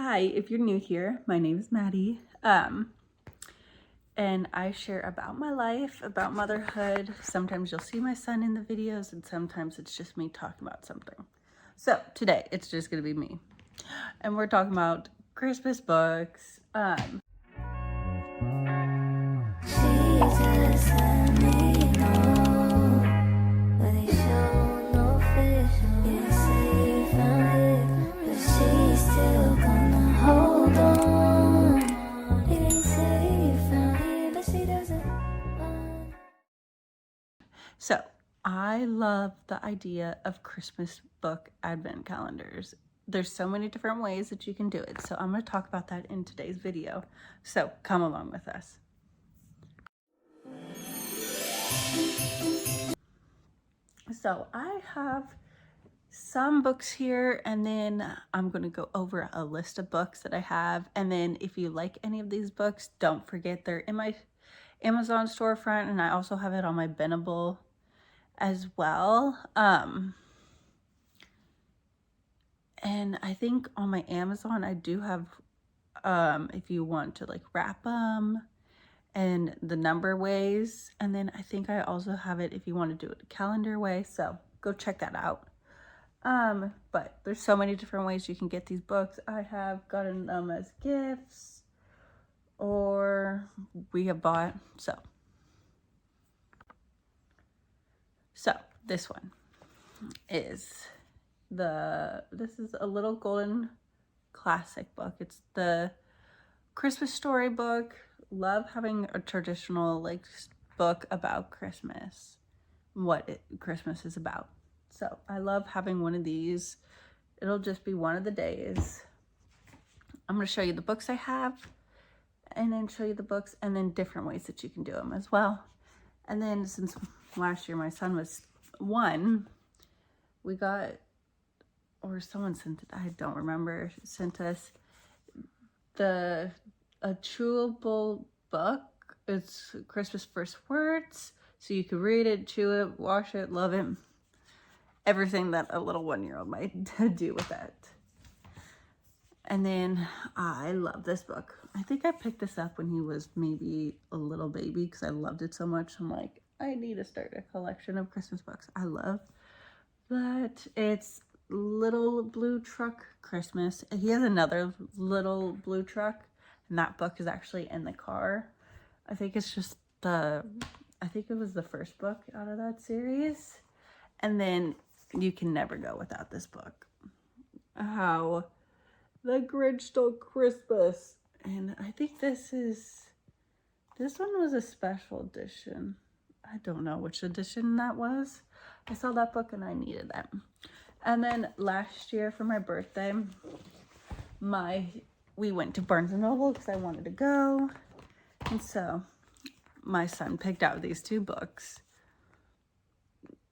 Hi, if you're new here, my name is Maddie. And I share about my life, about motherhood. Sometimes you'll see my son in the videos, and sometimes it's just me talking about something. So today, it's just gonna be me. And we're talking about Christmas books. So I love the idea of Christmas book advent calendars. There's so many different ways that you can do it. So I'm going to talk about that in today's video. So come along with us. So I have some books here, and then I'm going to go over a list of books that I have. And then if you like any of these books, don't forget they're in my Amazon storefront, and I also have it on my Bendable as well. And I think on my Amazon, I do have, if you want to like wrap them and the number ways. And then I think I also have it if you want to do it a calendar way. So go check that out. But there's so many different ways you can get these books. I have gotten them as gifts or we have bought. So this one is this is a Little Golden Classic book. It's the Christmas story book. Love having a traditional like book about Christmas, Christmas is about. So I love having one of these. It'll just be one of the days. I'm going to show you the books I have, and then show you the books, and then different ways that you can do them as well. And then since last year my son was 1, we got, or someone sent it, I don't remember, sent us a chewable book. It's Christmas first words, so you can read it, chew it, wash it, love it. Everything that a little 1-year-old might do with that. And then I love this book. I think I picked this up when he was maybe a little baby because I loved it so much. I'm like, I need to start a collection of Christmas books. I love that. It's Little Blue Truck Christmas. He has another Little Blue Truck, and that book is actually in the car. I think it's just I think it was the first book out of that series. And then you can never go without this book. How the Grinch Stole Christmas. And I think this one was a special edition. I don't know which edition that was. I saw that book and I needed that. And then last year for my birthday, we went to Barnes & Noble because I wanted to go. And so my son picked out these 2 books.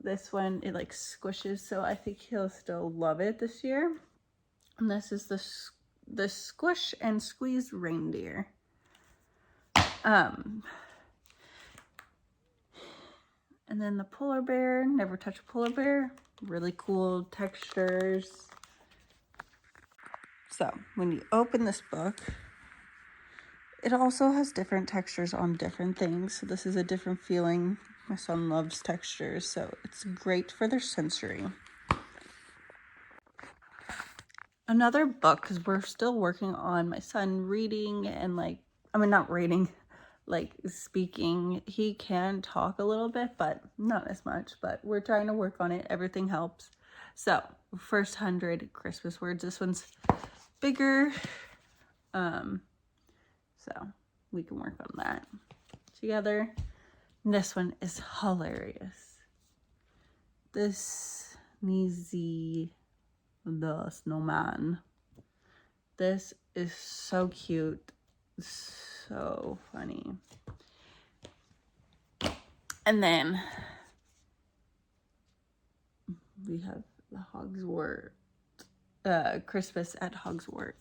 This one, it like squishes, so I think he'll still love it this year. And this is the Squish and Squeeze Reindeer. And then the Polar Bear, Never Touch a Polar Bear. Really cool textures. So when you open this book, it also has different textures on different things. So this is a different feeling. My son loves textures, so it's great for their sensory. Another book, because we're still working on my son reading and not reading, like speaking. He can talk a little bit, but not as much, but we're trying to work on it. Everything helps. So first 100 Christmas words. This one's bigger. So we can work on that together. And this one is hilarious. This Sneezy the Snowman. This is so cute. So funny. And then we have the Hogsworth, Christmas at Hogsworth.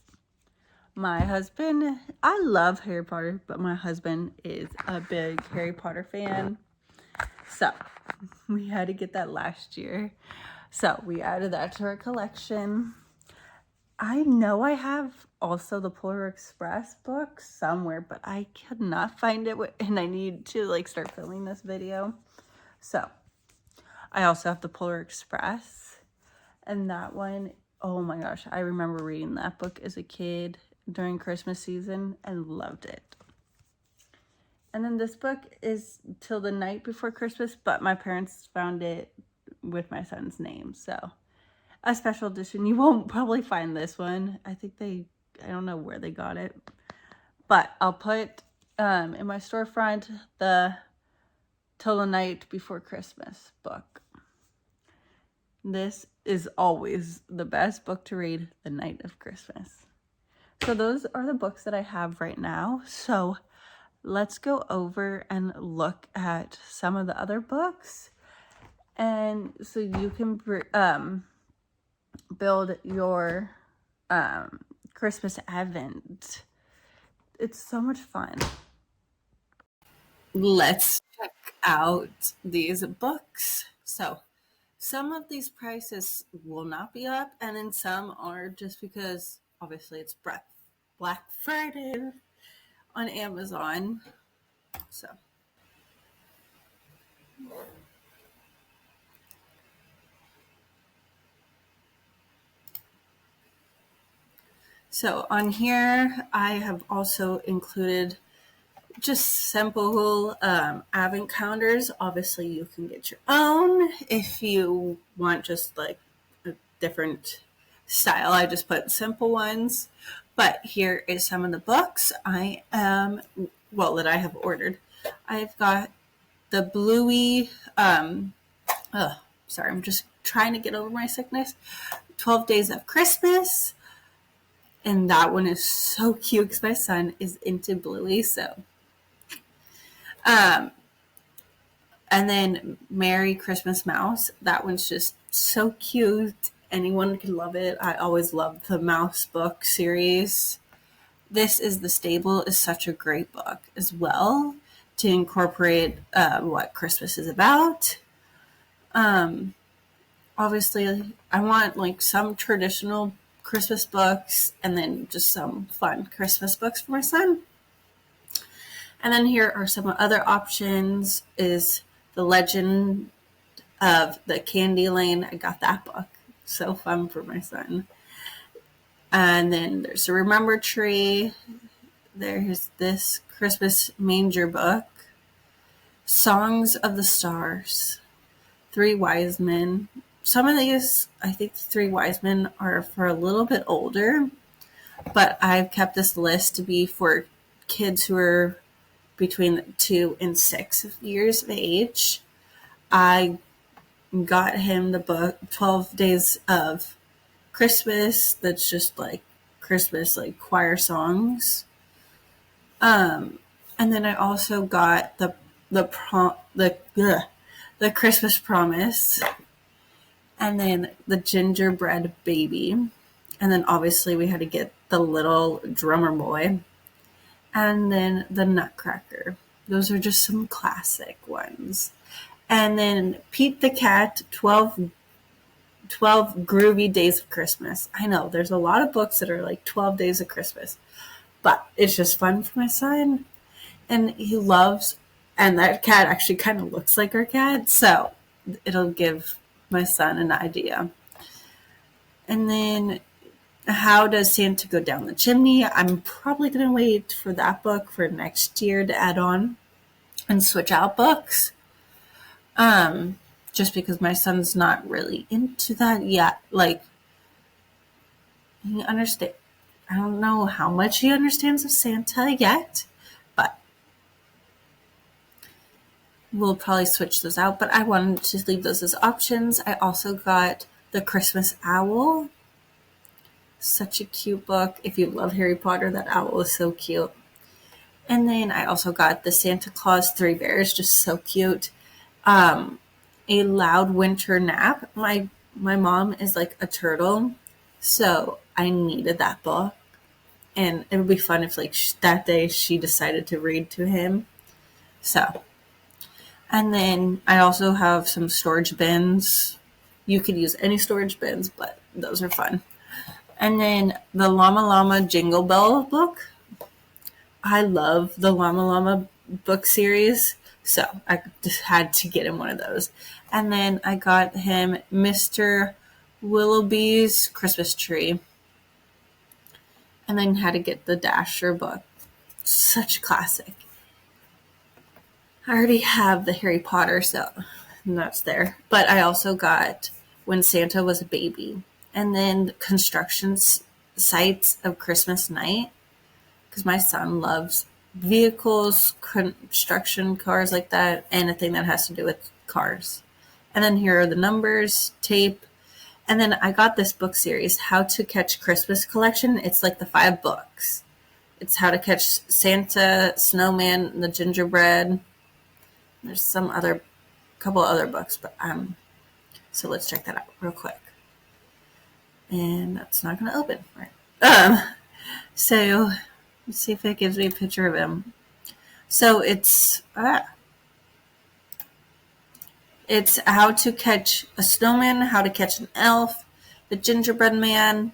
My husband, I love Harry Potter, but my husband is a big Harry Potter fan. So we had to get that last year. So we added that to our collection. I know I have also the Polar Express book somewhere, but I could not find it, and I need to like start filming this video. So I also have the Polar Express, and that one, oh my gosh, I remember reading that book as a kid during Christmas season and loved it. And then this book is Till the Night Before Christmas, but my parents found it with my son's name, so a special edition. You won't probably find this one. I don't know where they got it, but I'll put in my storefront the Till the Night Before Christmas book. This is always the best book to read the night of Christmas. So those are the books that I have right now. So let's go over and look at some of the other books. And so you can build your Christmas Advent. It's so much fun. Let's check out these books. So some of these prices will not be up, and then some are just because obviously it's Black Friday on Amazon. So on here, I have also included just simple advent calendars. Obviously, you can get your own if you want just like a different style. I just put simple ones. But here is some of the books that I have ordered. I've got the Bluey, sorry, I'm just trying to get over my sickness. 12 Days of Christmas. And that one is so cute because my son is into Bluey, so. And then Merry Christmas Mouse. That one's just so cute. Anyone can love it. I always loved the Mouse book series. This is The Stable is such a great book as well to incorporate what Christmas is about. Obviously, I want like some traditional Christmas books and then just some fun Christmas books for my son. And then here are some other options is The Legend of the Candy Lane. I got that book. So fun for my son. And then there's a Remember Tree. There's this Christmas Manger book. Songs of the Stars. Three Wise Men. Some of these, I think the Three Wise Men are for a little bit older, but I've kept this list to be for kids who are between 2 and 6 years of age. I got him the book 12 Days of Christmas. That's just like Christmas, like choir songs. And then I also got the Christmas Promise, and then the Gingerbread Baby, and then obviously we had to get the Little Drummer Boy, and then the Nutcracker. Those are just some classic ones. And then Pete the Cat, 12 Groovy Days of Christmas. I know there's a lot of books that are like 12 Days of Christmas, but it's just fun for my son. And he loves, and that cat actually kind of looks like our cat, so it'll give my son an idea. And then How Does Santa Go Down the Chimney? I'm probably going to wait for that book for next year to add on and switch out books. Just because my son's not really into that yet. Like, he understand. I don't know how much he understands of Santa yet, but we'll probably switch those out. But I wanted to leave those as options. I also got The Christmas Owl. Such a cute book. If you love Harry Potter, that owl is so cute. And then I also got the Santa Claus Three Bears, just so cute. A Loud Winter Nap. My mom is like a turtle, so I needed that book. And it would be fun if like that day she decided to read to him. So, and then I also have some storage bins. You could use any storage bins, but those are fun. And then the Llama Llama Jingle Bell book. I love the Llama Llama book series, so I just had to get him one of those. And then I got him Mr. Willoughby's Christmas Tree, and then had to get the Dasher book. Such a classic. I already have the Harry Potter, so that's there. But I also got When Santa Was a Baby, and then construction sites of Christmas Night, because my son loves vehicles, construction, cars like that, anything that has to do with cars. And then here are the numbers, tape. And then I got this book series, How to Catch Christmas collection. It's like the 5 books. It's How to Catch Santa, Snowman, the Gingerbread. There's some other, couple other books, but so let's check that out real quick. And that's not going to open, right? So let's see if it gives me a picture of him. So it's How to Catch a Snowman, How to Catch an Elf, the Gingerbread Man,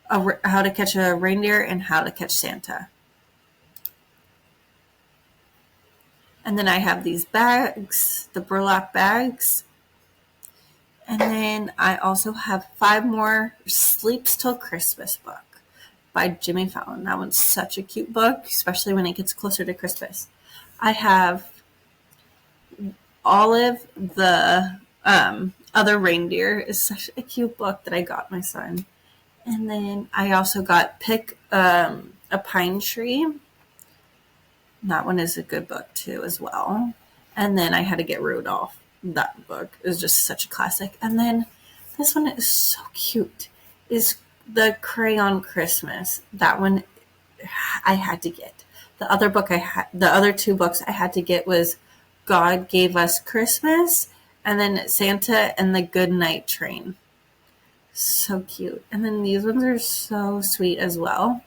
How to Catch a Reindeer, and How to Catch Santa. And then I have these bags, the burlap bags. And then I also have 5 more Sleeps Till Christmas book by Jimmy Fallon. That one's such a cute book, especially when it gets closer to Christmas. I have Olive, the Other Reindeer, is such a cute book that I got my son. And then I also got Pick a Pine Tree. That one is a good book too as well. And then I had to get Rudolph. That book is just such a classic. And then this one is so cute. Is the Crayon Christmas. That one I had to get. The other 2 books I had to get was God Gave Us Christmas, and then Santa and the Goodnight Train. So cute. And then these ones are so sweet as well.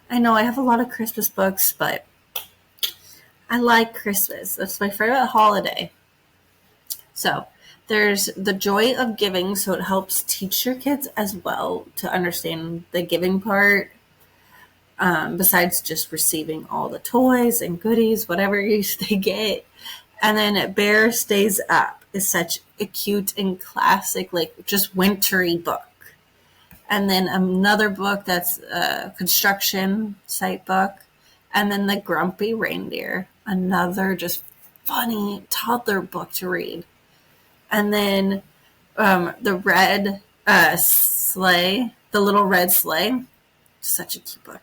I know I have a lot of Christmas books, but I like Christmas. That's my favorite holiday. So there's the Joy of Giving, so it helps teach your kids as well to understand the giving part. Besides just receiving all the toys and goodies, whatever they get. And then Bear Stays Up is such a cute and classic, like just wintry book. And then another book that's a construction site book. And then The Grumpy Reindeer, another just funny toddler book to read. And then The Red Sleigh, The Little Red Sleigh, such a cute book.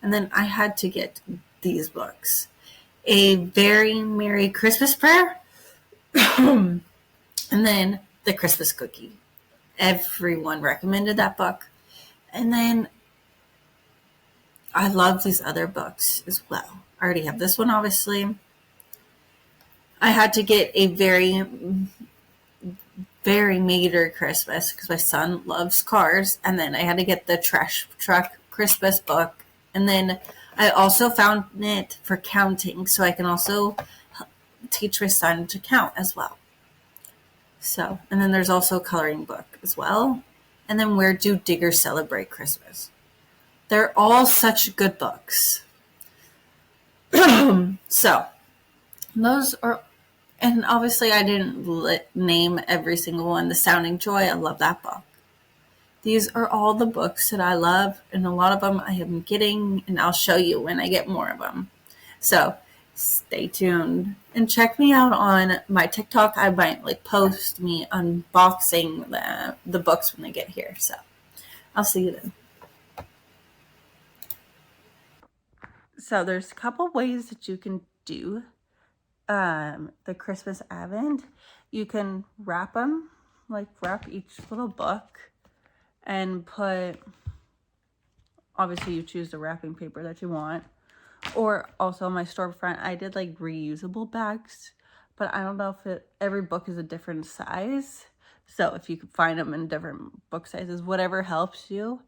And then I had to get these books. A Very Merry Christmas Prayer. And then The Christmas Cookie. Everyone recommended that book. And then I love these other books as well. I already have this one, obviously. I had to get a Very Merry Christmas because my son loves cars. And then I had to get the Trash Truck Christmas book. And then I also found it for counting, so I can also teach my son to count as well. So, and then there's also a coloring book as well. And then Where Do Diggers Celebrate Christmas? They're all such good books. So, those are, and obviously I didn't name every single one. The Sounding Joy, I love that book. These are all the books that I love, and a lot of them I am getting, and I'll show you when I get more of them. So stay tuned and check me out on my TikTok. I might post me unboxing the books when they get here. So I'll see you then. So there's a couple ways that you can do the Christmas Advent. You can wrap them, wrap each little book and put, obviously you choose the wrapping paper that you want. Or also on my storefront, I did reusable bags, but I don't know if every book is a different size. So if you can find them in different book sizes, whatever helps you.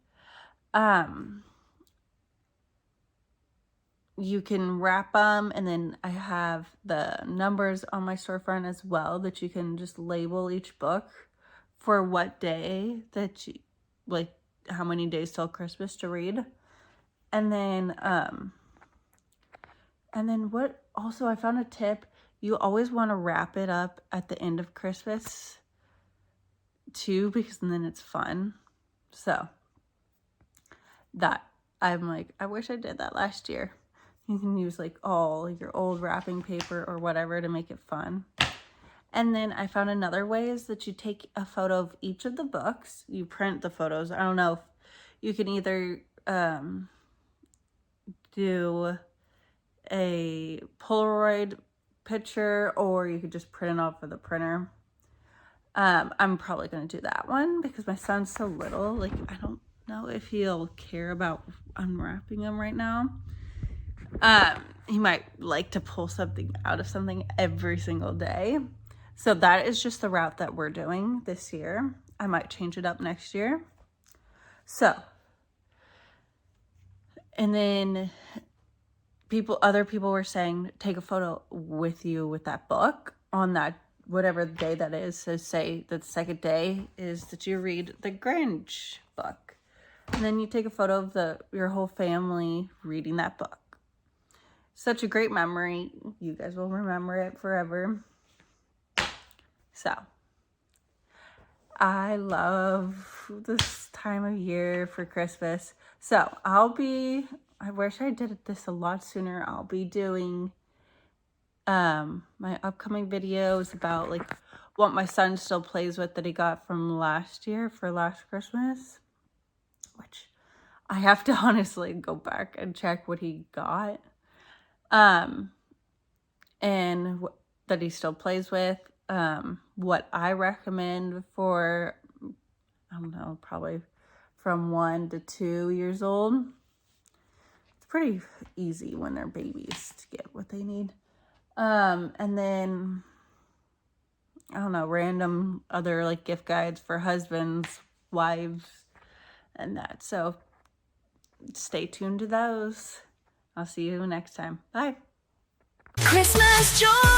You can wrap them, and then I have the numbers on my storefront as well that you can just label each book for what day that you how many days till Christmas to read. And then what, also I found a tip. You always want to wrap it up at the end of Christmas too, because then it's fun. So that, I'm like, I wish I did that last year. You can use like all your old wrapping paper or whatever to make it fun. And then I found another way is that you take a photo of each of the books. You print the photos. I don't know if you can either do a Polaroid picture or you could just print it off of the printer. I'm probably going to do that one because my son's so little. Like, I don't know if he'll care about unwrapping them right now. He might like to pull something out of something every single day. So that is just the route that we're doing this year. I might change it up next year. So, and then other people were saying, take a photo with you with that book on that, whatever day that is. So say that the second day is that you read the Grinch book. And then you take a photo of your whole family reading that book. Such a great memory. You guys will remember it forever. So, I love this time of year for Christmas. So, I wish I did this a lot sooner. I'll be doing my upcoming videos about like what my son still plays with that he got from last year for last Christmas. Which I have to honestly go back and check what he got. And that he still plays with. What I recommend for, I don't know, probably from 1 to 2 years old. It's pretty easy when they're babies to get what they need. And then, I don't know, random other like gift guides for husbands, wives, and that. So stay tuned to those. I'll see you next time. Bye. Christmas joy.